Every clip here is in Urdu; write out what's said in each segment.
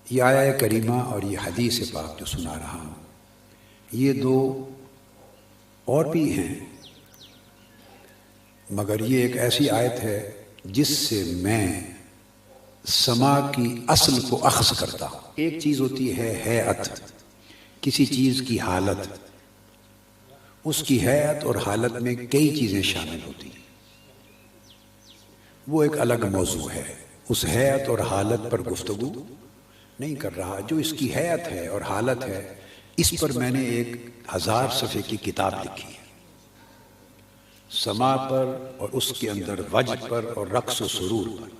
یہ آیہ کریمہ اور یہ حدیث پاک جو سنا رہا ہوں، یہ دو اور بھی ہیں، مگر یہ ایک ایسی آیت ہے جس سے میں سما کی اصل کو اخذ کرتا ہوں۔ ایک چیز ہوتی ہے ہیئت، کسی چیز کی حالت، اس کی ہیئت اور حالت میں کئی چیزیں شامل ہوتی ہیں، وہ ایک الگ موضوع ہے، اس ہیئت اور حالت پر گفتگو نہیں کر رہا۔ جو اس کی ہیئت ہے اور حالت ہے، اس پر میں نے ایک 1000 صفحے کی کتاب لکھی ہے، سما پر اور اس کے اندر وجد پر اور رقص و سرور پر۔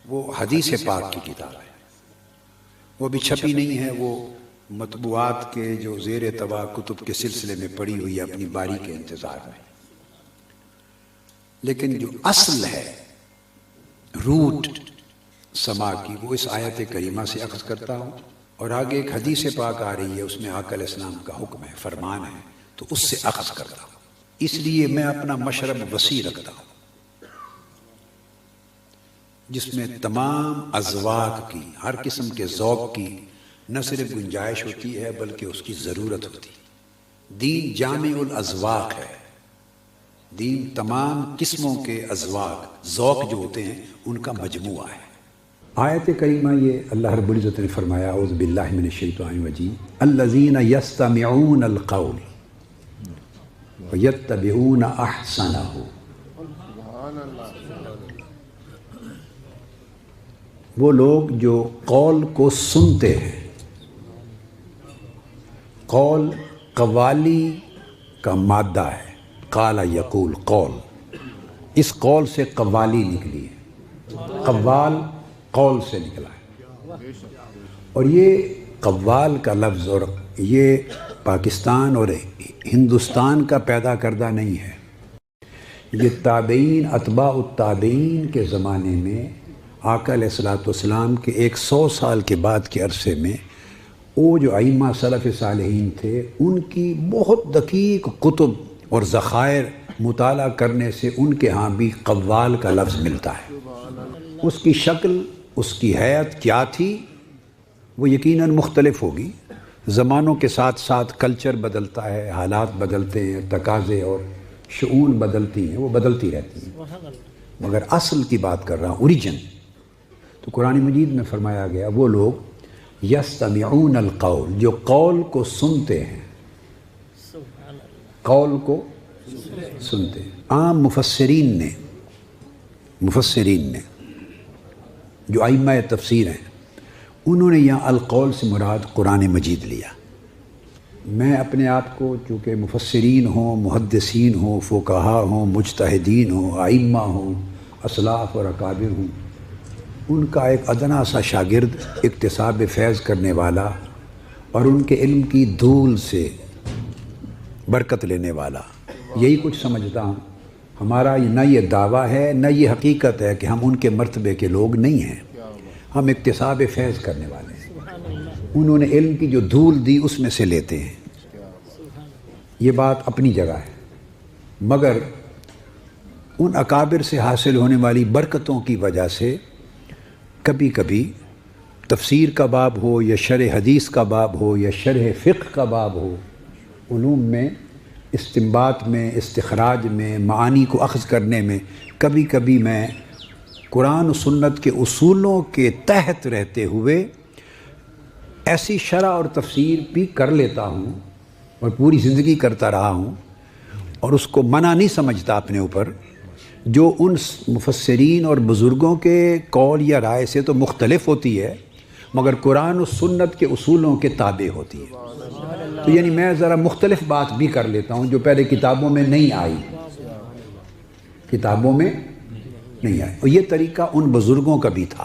وہ حدیث پاک کی کتاب ہے، وہ بھی چھپی نہیں ہے، وہ مطبوعات کے جو زیر طبع کتب کے سلسلے میں پڑی ہوئی ہے اپنی باری کے انتظار میں۔ لیکن جو اصل ہے، روٹ سما کی، وہ اس آیت کریمہ سے اخذ کرتا ہوں، اور آگے ایک حدیث پاک آ رہی ہے، اس میں آقا علیہ السلام کا حکم ہے، فرمان ہے، تو اس سے اخذ کرتا ہوں۔ اس لیے میں اپنا مشرب وسیع رکھتا ہوں، جس میں تمام اذواق کی، ہر قسم کے ذوق کی نہ صرف گنجائش ہوتی ہے بلکہ اس کی ضرورت ہوتی ہے۔ دین جامع الاذواق ہے، دین تمام قسموں کے اذواق، ذوق جو ہوتے ہیں، ان کا مجموعہ ہے۔ آیت کریمہ یہ اللہ رب العزت نے فرمایا، اعوذ باللہ من الشیطان الرجیم، الذین یستمعون القول ویتبعون احسنہ۔ وہ لوگ جو قول کو سنتے ہیں، قول قوالی کا مادہ ہے، قال یقول قول، اس قول سے قوالی نکلی ہے، قوال قول سے نکلا ہے۔ اور یہ قوال کا لفظ اور یہ پاکستان اور ہندوستان کا پیدا کردہ نہیں ہے، یہ تابعین، اتباع التابعین کے زمانے میں آقا علیہ السلام کے 100 سال کے بعد کے عرصے میں وہ جو ائمہ سلف صالحین تھے، ان کی بہت دقیق کتب اور ذخائر مطالعہ کرنے سے ان کے ہاں بھی قوال کا لفظ ملتا ہے۔ اس کی شکل، اس کی حیت کیا تھی، وہ یقیناً مختلف ہوگی، زمانوں کے ساتھ ساتھ کلچر بدلتا ہے، حالات بدلتے ہیں، تقاضے اور شؤون بدلتی ہیں، وہ بدلتی رہتی ہیں، مگر اصل کی بات کر رہا ہوں، اوریجن۔ تو قرآن مجید میں فرمایا گیا، وہ لوگ یستمعون القول، جو قول کو سنتے ہیں، قول کو سنتے ہیں۔ عام مفسرین نے جو ائمہ تفسیر ہیں، انہوں نے یہاں القول سے مراد قرآن مجید لیا۔ میں اپنے آپ کو چونکہ مفسرین ہوں، محدثین ہوں، فقہاء ہوں، مجتہدین ہوں، ائمہ ہوں، اسلاف اور اکابر ہوں، ان کا ایک ادنا سا شاگرد، اکتساب فیض کرنے والا اور ان کے علم کی دھول سے برکت لینے والا، یہی کچھ سمجھتا ہوں۔ ہمارا نہ یہ دعویٰ ہے نہ یہ حقیقت ہے کہ ہم ان کے مرتبے کے لوگ نہیں ہیں، ہم اکتساب فیض کرنے والے ہیں، انہوں نے علم کی جو دھول دی اس میں سے لیتے ہیں، یہ بات اپنی جگہ ہے، مگر ان اکابر سے حاصل ہونے والی برکتوں کی وجہ سے کبھی کبھی تفسیر کا باب ہو یا شرح حدیث کا باب ہو یا شرح فقہ کا باب ہو، علوم میں استنباط میں، استخراج میں، معانی کو اخذ کرنے میں کبھی کبھی میں قرآن و سنت کے اصولوں کے تحت رہتے ہوئے ایسی شرح اور تفسیر بھی کر لیتا ہوں اور پوری زندگی کرتا رہا ہوں، اور اس کو منع نہیں سمجھتا اپنے اوپر، جو ان مفسرین اور بزرگوں کے قول یا رائے سے تو مختلف ہوتی ہے مگر قرآن و سنت کے اصولوں کے تابع ہوتی ہے۔ تو یعنی میں ذرا مختلف بات بھی کر لیتا ہوں جو پہلے کتابوں میں نہیں آئی، اور یہ طریقہ ان بزرگوں کا بھی تھا،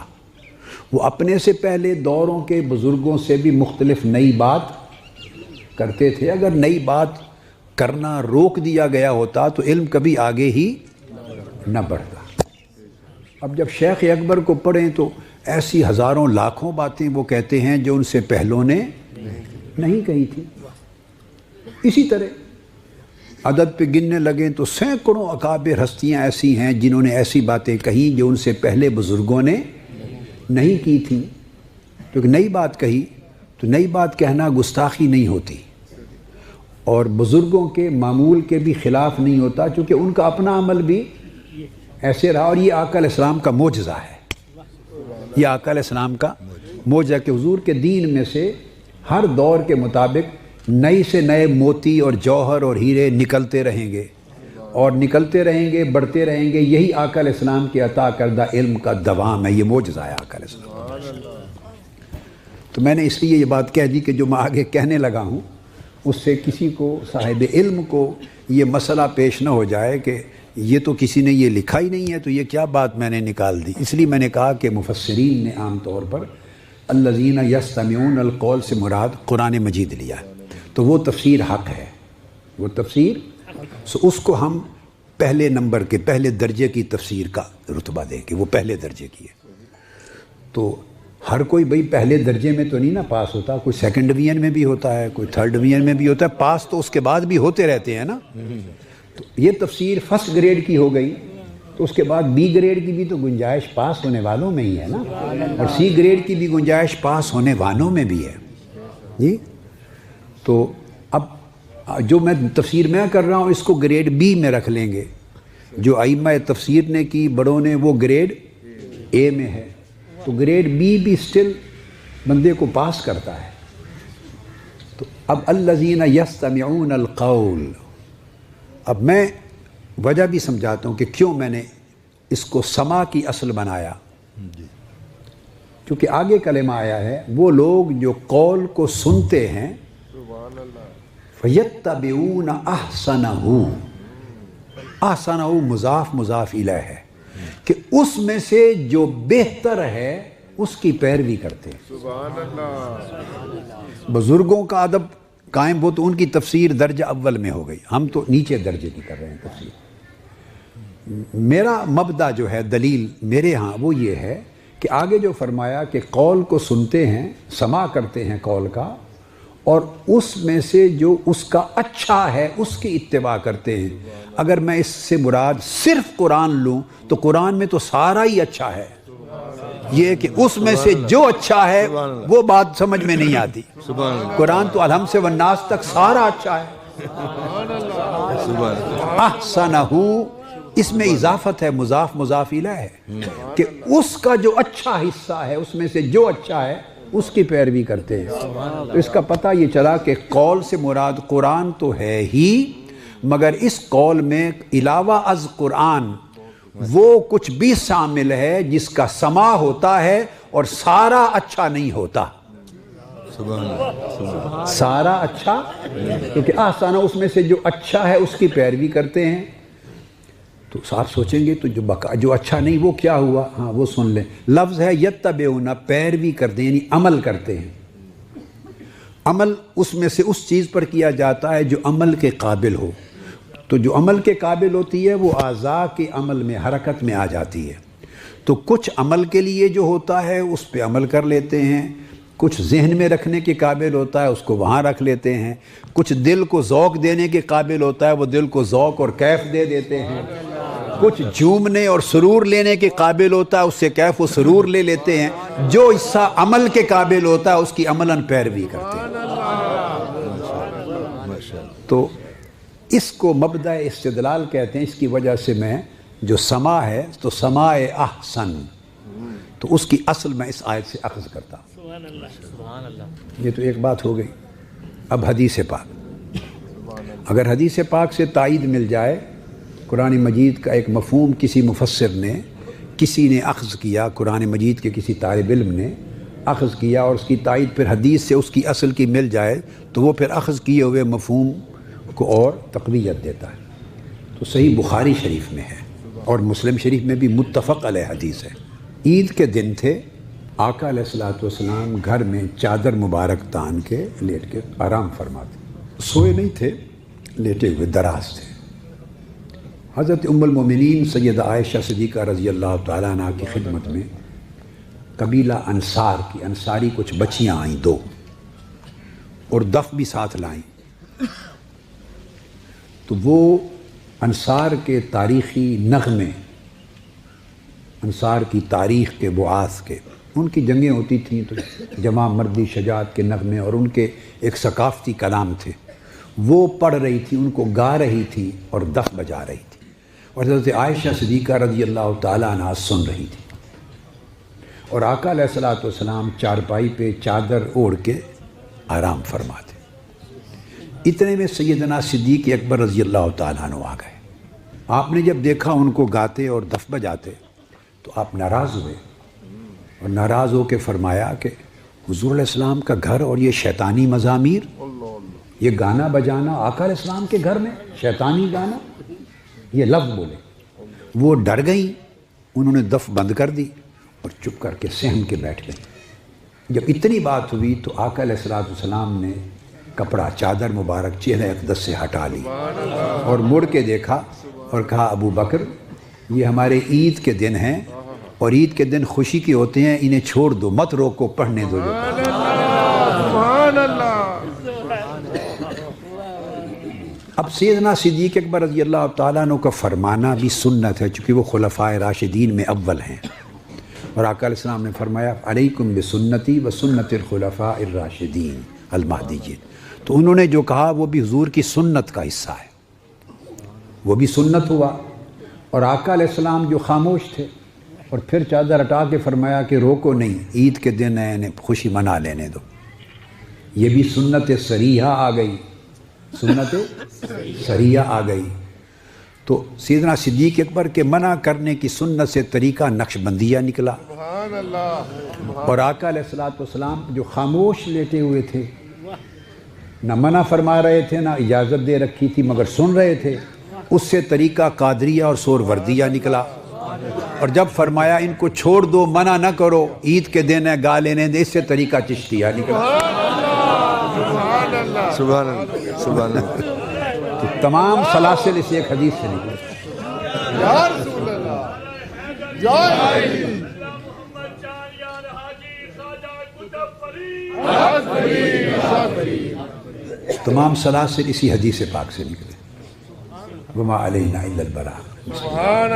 وہ اپنے سے پہلے دوروں کے بزرگوں سے بھی مختلف نئی بات کرتے تھے۔ اگر نئی بات کرنا روک دیا گیا ہوتا تو علم کبھی آگے ہی نہ بڑھتا۔ اب جب شیخ اکبر کو پڑھیں تو ایسی ہزاروں لاکھوں باتیں وہ کہتے ہیں جو ان سے پہلوں نے نہیں کہی تھی۔ اسی طرح عدد پہ گننے لگیں تو سینکڑوں اکابر ہستیاں ایسی ہیں جنہوں نے ایسی باتیں کہیں جو ان سے پہلے بزرگوں نے نہیں کی تھی۔ کیونکہ نئی بات کہی تو نئی بات کہنا گستاخی نہیں ہوتی اور بزرگوں کے معمول کے بھی خلاف نہیں ہوتا، چونکہ ان کا اپنا عمل بھی ایسے رہا، اور یہ آقا علیہ السلام کا معجزہ ہے، یہ آقا علیہ السلام کا معجزہ کہ حضور کے دین میں سے ہر دور کے مطابق نئی سے نئے موتی اور جوہر اور ہیرے نکلتے رہیں گے اور نکلتے رہیں گے، بڑھتے رہیں گے۔ یہی آقا علیہ السلام کے عطا کردہ علم کا دوام ہے، یہ معجزہ ہے آقا علیہ السلام۔ تو میں نے اس لیے یہ بات کہہ دی کہ جو میں آگے کہنے لگا ہوں اس سے کسی کو، صاحب علم کو، یہ مسئلہ پیش نہ ہو جائے کہ یہ تو کسی نے یہ لکھا ہی نہیں ہے تو یہ کیا بات میں نے نکال دی۔ اس لیے میں نے کہا کہ مفسرین نے عام طور پر الذین یستمعون القول سے مراد قرآن مجید لیا ہے، تو وہ تفسیر حق ہے، وہ تفسیر اس کو ہم پہلے نمبر کے پہلے درجے کی تفسیر کا رتبہ دیں کہ وہ پہلے درجے کی ہے۔ تو ہر کوئی بھئی پہلے درجے میں تو نہیں نا پاس ہوتا، کوئی سیکنڈ ڈویژن میں بھی ہوتا ہے، کوئی تھرڈ ڈویژن میں بھی ہوتا ہے، پاس تو اس کے بعد بھی ہوتے رہتے ہیں نا۔ تو یہ تفسیر فرسٹ گریڈ کی ہو گئی تو اس کے بعد بی گریڈ کی بھی تو گنجائش پاس ہونے والوں میں ہی ہے نا، اور سی گریڈ کی بھی گنجائش پاس ہونے والوں میں بھی ہے جی۔ تو اب جو میں تفسیر میں کر رہا ہوں اس کو گریڈ بی میں رکھ لیں گے، جو ائمہ تفسیر نے کی بڑوں نے وہ گریڈ اے میں ہے، تو گریڈ بی بھی سٹل بندے کو پاس کرتا ہے۔ تو اب الذین یستمعون القول، اب میں وجہ بھی سمجھاتا ہوں کہ کیوں میں نے اس کو سما کی اصل بنایا، کیونکہ آگے کلمہ آیا ہے وہ لوگ جو قول کو سنتے ہیں فَيَتَّبِعُونَ أَحْسَنَهُ، احسنہ مضاف مضاف الیہ ہے کہ اس میں سے جو بہتر ہے اس کی پیروی کرتے ہیں۔ سبحان اللہ۔ بزرگوں کا ادب قائم ہو تو ان کی تفسیر درجہ اول میں ہو گئی، ہم تو نیچے درجے کی کر رہے ہیں تفسیر۔ میرا مبدا جو ہے دلیل میرے ہاں وہ یہ ہے کہ آگے جو فرمایا کہ قول کو سنتے ہیں، سماع کرتے ہیں قول کا، اور اس میں سے جو اس کا اچھا ہے اس کی اتباع کرتے ہیں۔ اگر میں اس سے مراد صرف قرآن لوں تو قرآن میں تو سارا ہی اچھا ہے، یہ کہ اس میں سے جو اچھا ہے وہ بات سمجھ میں نہیں آتی۔ قرآن تو الحمد سے والناس تک سارا اچھا ہے۔ احسنہ، اس میں اضافت ہے، مضاف مضاف الیہ ہے کہ اس کا جو اچھا حصہ ہے اس میں سے جو اچھا ہے اس کی پیروی کرتے ہیں۔ تو اس کا پتہ یہ چلا کہ قول سے مراد قرآن تو ہے ہی، مگر اس قول میں علاوہ از قرآن وہ کچھ بھی شامل ہے جس کا سماع ہوتا ہے اور سارا اچھا نہیں ہوتا۔ سارا اچھا، کیونکہ احسانہ اس میں سے جو اچھا ہے اس کی پیروی کرتے ہیں۔ تو آپ سوچیں گے تو جو اچھا نہیں وہ کیا ہوا؟ ہاں وہ سن لیں، لفظ ہے یتبعون، پیروی کرتے ہیں یعنی عمل کرتے ہیں۔ عمل اس میں سے اس چیز پر کیا جاتا ہے جو عمل کے قابل ہو، تو جو عمل کے قابل ہوتی ہے وہ اعضاء کے عمل میں حرکت میں آ جاتی ہے۔ تو کچھ عمل کے لیے جو ہوتا ہے اس پہ عمل کر لیتے ہیں، کچھ ذہن میں رکھنے کے قابل ہوتا ہے اس کو وہاں رکھ لیتے ہیں، کچھ دل کو ذوق دینے کے قابل ہوتا ہے وہ دل کو ذوق اور کیف دے دیتے ہیں، کچھ جھومنے اور سرور لینے کے قابل ہوتا ہے اس سے کیف و سرور لے لیتے ہیں۔ جو حصہ عمل کے قابل ہوتا ہے اس کی عملاً پیروی کرتے ہیں۔ تو اس کو مبدأ استدلال کہتے ہیں۔ اس کی وجہ سے میں جو سماع ہے تو سماع احسن، تو اس کی اصل میں اس آیت سے اخذ کرتا ہوں۔ یہ تو ایک بات ہو گئی۔ اب حدیث پاک، اگر حدیث پاک سے تائید مل جائے، قرآن مجید کا ایک مفہوم کسی مفسر نے، کسی نے اخذ کیا، قرآن مجید کے کسی طالب علم نے اخذ کیا اور اس کی تائید پھر حدیث سے اس کی اصل کی مل جائے تو وہ پھر اخذ کیے ہوئے مفہوم کو اور تقویت دیتا ہے۔ تو صحیح بخاری شریف میں ہے اور مسلم شریف میں بھی متفق علیہ حدیث ہے۔ عید کے دن تھے، آقا علیہ الصلوۃ والسلام گھر میں چادر مبارک تان کے لیٹ کے آرام فرماتے، سوئے نہیں تھے، لیٹے ہوئے دراز تھے۔ حضرت ام المومنین سیدہ عائشہ صدیقہ رضی اللہ تعالیٰ عنہ کی خدمت میں قبیلہ انصار کی، انصاری کچھ بچیاں آئیں دو، اور دف بھی ساتھ لائیں۔ تو وہ انصار کے تاریخی نغمے، انصار کی تاریخ کے بعاث کے ان کی جنگیں ہوتی تھیں تو جمع مردی شجاعت کے نغمے اور ان کے ایک ثقافتی کلام تھے، وہ پڑھ رہی تھی، ان کو گا رہی تھی اور دف بجا رہی تھی، اور حضرت عائشہ صدیقہ رضی اللہ تعالیٰ عنہا سن رہی تھی، اور آقا علیہ الصلوۃ والسلام چارپائی پہ چادر اوڑھ کے آرام فرماتے۔ اتنے میں سیدنا صدیق اکبر رضی اللہ تعالیٰ عنہ آ گئے۔ آپ نے جب دیکھا ان کو گاتے اور دف بجاتے تو آپ ناراض ہوئے، اور ناراض ہو کے فرمایا کہ حضور علیہ السلام کا گھر اور یہ شیطانی مزامیر، یہ گانا بجانا آقا علیہ السلام کے گھر میں، شیطانی گانا، یہ لفظ بولے۔ وہ ڈر گئیں، انہوں نے دف بند کر دی اور چپ کر کے سہم کے بیٹھ گئیں۔ جب اتنی بات ہوئی تو آقا علیہ الصلوۃ والسلام نے کپڑا چادر مبارک چہرہ اقدس سے ہٹا لی اور مڑ کے دیکھا اور کہا ابو بکر یہ ہمارے عید کے دن ہیں اور عید کے دن خوشی کے ہوتے ہیں، انہیں چھوڑ دو، مت روکو، پڑھنے دو۔ اب سیدنا صدیق اکبر رضی اللہ تعالیٰ عنہ کا فرمانا بھی سنت ہے، چونکہ وہ خلفائے راشدین میں اول ہیں، اور آقا علیہ السلام نے فرمایا علیکم بسنتی و سنت الخلفاء الراشدین المہدیین، تو انہوں نے جو کہا وہ بھی حضور کی سنت کا حصہ ہے، وہ بھی سنت ہوا۔ اور آقا علیہ السلام جو خاموش تھے اور پھر چادر ہٹا کے فرمایا کہ روکو نہیں، عید کے دن ہے، انہیں خوشی منا لینے دو، یہ بھی سنت صریحہ آ گئی، سنت صریحہ آ گئی۔ تو سیدنا صدیق اکبر کے منع کرنے کی سنت سے طریقہ نقش بندیہ نکلا، اور آقا علیہ الصلوۃ والسلام جو خاموش لیٹے ہوئے تھے، نہ منع فرما رہے تھے نہ اجازت دے رکھی تھی، مگر سن رہے تھے، اس سے طریقہ قادریہ اور سور وردیہ نکلا، اور جب فرمایا ان کو چھوڑ دو، منع نہ کرو، عید کے دن ہے، گا لینے دے، اس سے طریقہ چشتیہ نکلا۔ سبحان اللہ، سبحان اللہ۔ تو تمام سلاسل اس ایک حدیث سے نکلے۔ یا رسول اللہ، تمام سلاسل اسی حدیث پاک سے نکلے۔ وما علینا الا البلاغ۔